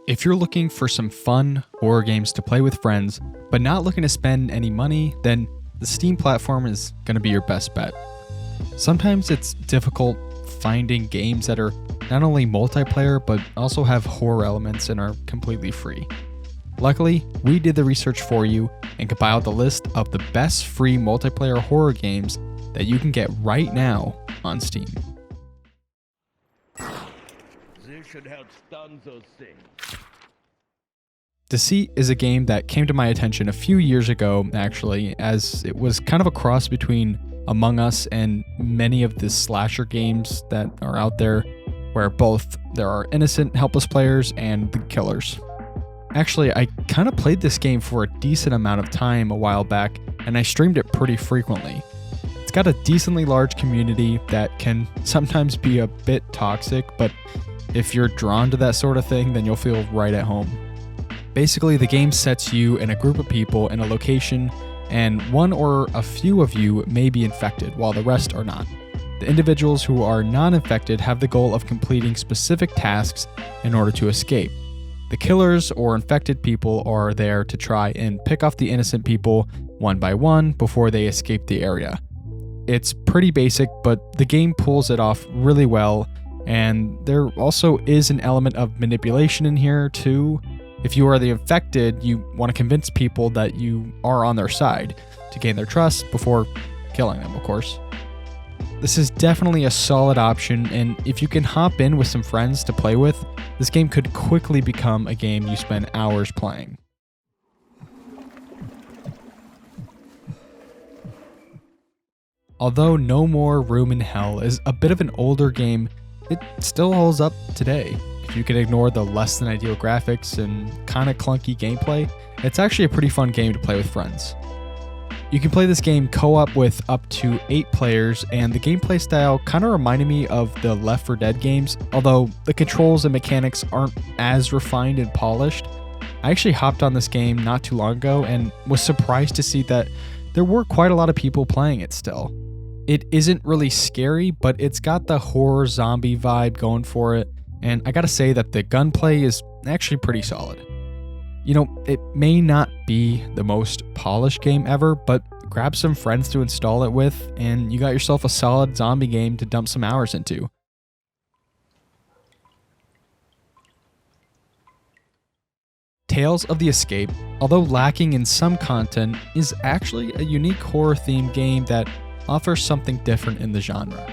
If you're looking for some fun horror games to play with friends, but not looking to spend any money, then the Steam platform is going to be your best bet. Sometimes it's difficult finding games that are not only multiplayer, but also have horror elements and are completely free. Luckily, we did the research for you and compiled the list of the best free multiplayer horror games that you can get right now on Steam. This should help stun those things. Deceit is a game that came to my attention a few years ago, actually, as it was kind of a cross between Among Us and many of the slasher games that are out there, where both there are innocent, helpless players and the killers. Actually, I kind of played this game for a decent amount of time a while back, and I streamed it pretty frequently. It's got a decently large community that can sometimes be a bit toxic, but if you're drawn to that sort of thing, then you'll feel right at home. Basically, the game sets you in a group of people in a location, and one or a few of you may be infected, while the rest are not. The individuals who are not infected have the goal of completing specific tasks in order to escape. The killers or infected people are there to try and pick off the innocent people one by one before they escape the area. It's pretty basic, but the game pulls it off really well, and there also is an element of manipulation in here too. If you are the infected, you want to convince people that you are on their side to gain their trust before killing them, of course. This is definitely a solid option, and if you can hop in with some friends to play with, this game could quickly become a game you spend hours playing. Although No More Room in Hell is a bit of an older game, it still holds up today. If you can ignore the less than ideal graphics and kind of clunky gameplay, it's actually a pretty fun game to play with friends. You can play this game co-op with up to 8 players, and the gameplay style kind of reminded me of the Left 4 Dead games, although the controls and mechanics aren't as refined and polished. I actually hopped on this game not too long ago and was surprised to see that there were quite a lot of people playing it still. It isn't really scary, but it's got the horror zombie vibe going for it, and I gotta say that the gunplay is actually pretty solid. You know, it may not be the most polished game ever, but grab some friends to install it with, and you got yourself a solid zombie game to dump some hours into. Tales of the Escape, although lacking in some content, is actually a unique horror-themed game that offers something different in the genre.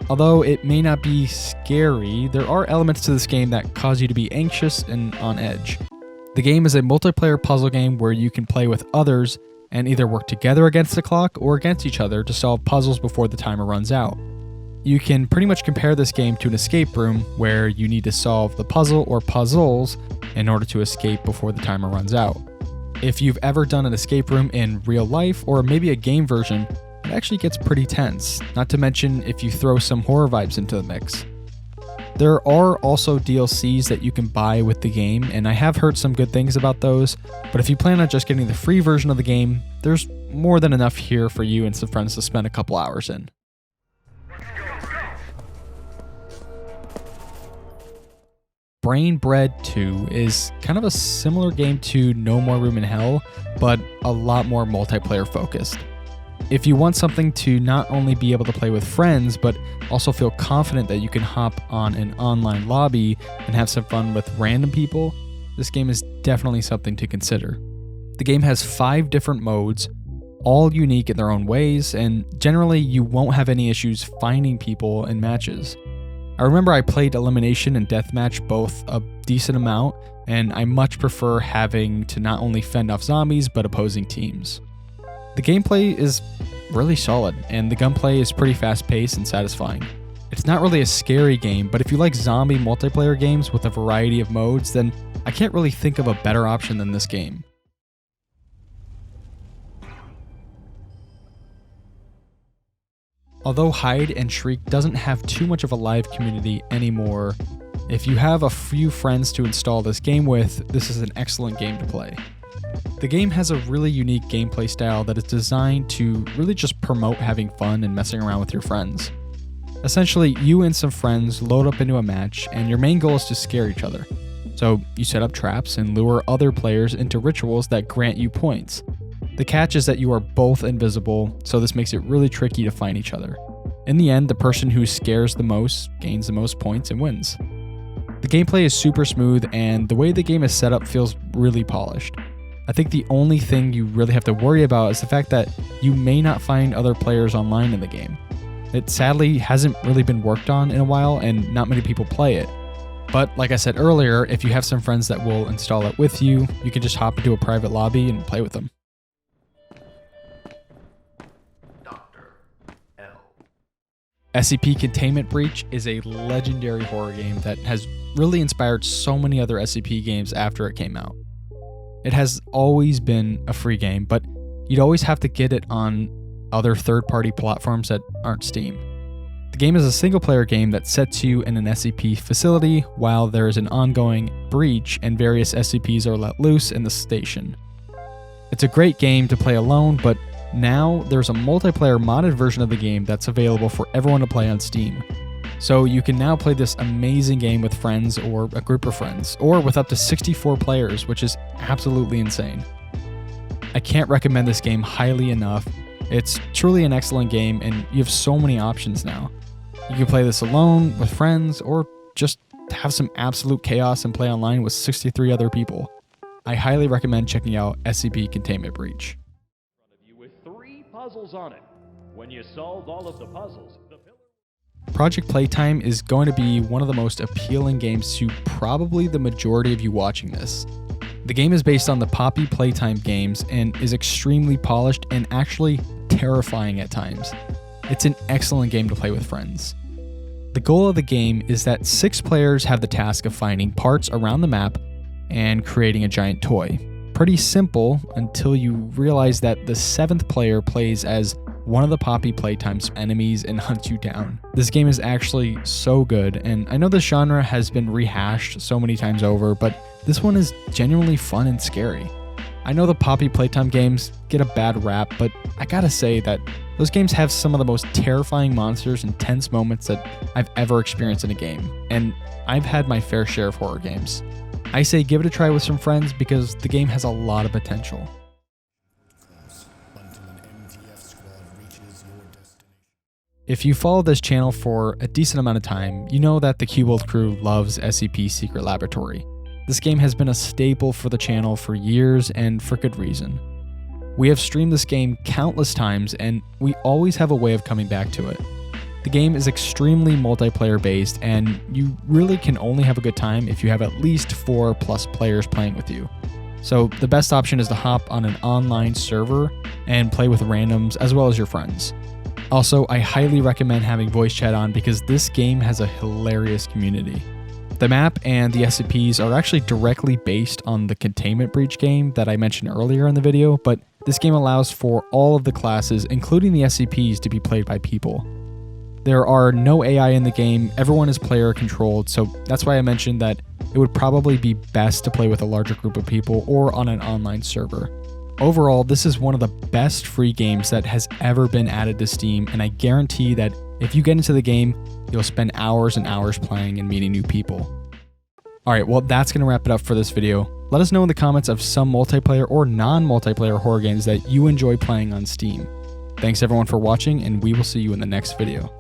Although it may not be scary, there are elements to this game that cause you to be anxious and on edge. The game is a multiplayer puzzle game where you can play with others and either work together against the clock or against each other to solve puzzles before the timer runs out. You can pretty much compare this game to an escape room where you need to solve the puzzle or puzzles in order to escape before the timer runs out. If you've ever done an escape room in real life or maybe a game version, it actually gets pretty tense, not to mention if you throw some horror vibes into the mix. There are also DLCs that you can buy with the game, and I have heard some good things about those, but if you plan on just getting the free version of the game, there's more than enough here for you and some friends to spend a couple hours in. BrainBread 2 is kind of a similar game to No More Room in Hell, but a lot more multiplayer focused. If you want something to not only be able to play with friends, but also feel confident that you can hop on an online lobby and have some fun with random people, this game is definitely something to consider. The game has 5 different modes, all unique in their own ways, and generally you won't have any issues finding people in matches. I remember I played Elimination and Deathmatch both a decent amount, and I much prefer having to not only fend off zombies, but opposing teams. The gameplay is really solid, and the gunplay is pretty fast-paced and satisfying. It's not really a scary game, but if you like zombie multiplayer games with a variety of modes, then I can't really think of a better option than this game. Although Hide and Shriek doesn't have too much of a live community anymore, if you have a few friends to install this game with, this is an excellent game to play. The game has a really unique gameplay style that is designed to really just promote having fun and messing around with your friends. Essentially, you and some friends load up into a match, and your main goal is to scare each other. So So you set up traps and lure other players into rituals that grant you points. The catch is that you are both invisible, so this makes it really tricky to find each other. In the end, the person who scares the most gains the most points and wins. The gameplay is super smooth, and the way the game is set up feels really polished. I think the only thing you really have to worry about is the fact that you may not find other players online in the game. It sadly hasn't really been worked on in a while, and not many people play it. But like I said earlier, if you have some friends that will install it with you, you can just hop into a private lobby and play with them. SCP Containment Breach is a legendary horror game that has really inspired so many other SCP games after it came out. It has always been a free game, but you'd always have to get it on other third-party platforms that aren't Steam. The game is a single-player game that sets you in an SCP facility while there is an ongoing breach and various SCPs are let loose in the station. It's a great game to play alone, but now there's a multiplayer modded version of the game that's available for everyone to play on Steam. So you can now play this amazing game with friends or a group of friends, or with up to 64 players, which is absolutely insane. I can't recommend this game highly enough. It's truly an excellent game, and you have so many options now. You can play this alone, with friends, or just have some absolute chaos and play online with 63 other people. I highly recommend checking out SCP Containment Breach. With 3 puzzles on it. When you solve all of the puzzles, Project Playtime is going to be one of the most appealing games to probably the majority of you watching this. The game is based on the Poppy Playtime games and is extremely polished and actually terrifying at times. It's an excellent game to play with friends. The goal of the game is that 6 players have the task of finding parts around the map and creating a giant toy. Pretty simple until you realize that the 7th player plays as one of the Poppy Playtime's enemies and hunts you down. This game is actually so good, and I know this genre has been rehashed so many times over, but this one is genuinely fun and scary. I know the Poppy Playtime games get a bad rap, but I gotta say that those games have some of the most terrifying monsters and tense moments that I've ever experienced in a game, and I've had my fair share of horror games. I say give it a try with some friends because the game has a lot of potential. If you follow this channel for a decent amount of time, you know that the Cubold crew loves SCP Secret Laboratory. This game has been a staple for the channel for years, and for good reason. We have streamed this game countless times, and we always have a way of coming back to it. The game is extremely multiplayer based, and you really can only have a good time if you have at least 4+ players playing with you. So the best option is to hop on an online server and play with randoms as well as your friends. Also, I highly recommend having voice chat on because this game has a hilarious community. The map and the SCPs are actually directly based on the Containment Breach game that I mentioned earlier in the video, but this game allows for all of the classes, including the SCPs, to be played by people. There are no AI in the game, everyone is player controlled, so that's why I mentioned that it would probably be best to play with a larger group of people or on an online server. Overall, this is one of the best free games that has ever been added to Steam, and I guarantee that if you get into the game, you'll spend hours and hours playing and meeting new people. Alright, well that's going to wrap it up for this video. Let us know in the comments of some multiplayer or non-multiplayer horror games that you enjoy playing on Steam. Thanks everyone for watching, and we will see you in the next video.